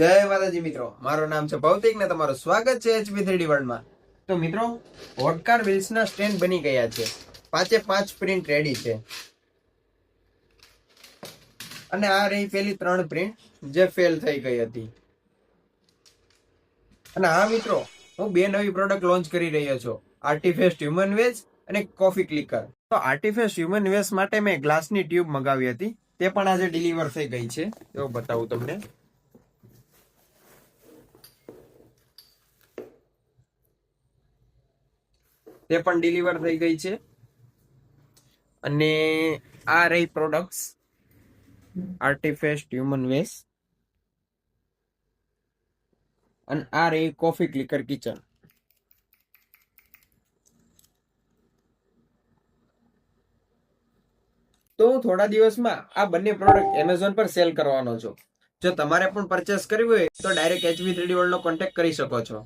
જય માતાજી મિત્રો, મારું નામ છે ભૌતિક ને તમારું સ્વાગત છે એચપી 3D વર્લ્ડમાં. તો મિત્રો, હોડકાર વ્હીલ્સના સ્ટેન્ડ બની ગયા છે. 5 પ્રિન્ટ રેડી છે. અને આ રહી પેલી 3 પ્રિન્ટ જે ફેલ થઈ ગઈ હતી. અને હા મિત્રો, હું 2 નવી પ્રોડક્ટ લોન્ચ કરી રહ્યો છું, આર્ટિફેસ્ટ હ્યુમન વેજ અને કોફી ક્લિકર. તો આર્ટિફેસ્ટ હ્યુમન વેજ માટે મેં ગ્લાસની ટ્યુબ મંગાવી હતી, તે પણ આજે ડિલિવર થઈ ગઈ છે. એવું બતાવું તમને. તે પણ ડિલિવર થઈ ગઈ છે. અને આ રહી પ્રોડક્ટ્સ આર્ટિફેસ્ટ હ્યુમન વેસ, અને આ રહી કોફી ક્લિકર કિચન. તો હું થોડા દિવસમાં આ બંને પ્રોડક્ટ એમેઝોન પર સેલ કરવાનો છું. જો તમારે પણ પરચેસ કરવી હોય તો ડાયરેક્ટ એચવી 3D વર્લ્ડ નો કોન્ટેક્ટ કરી શકો છો.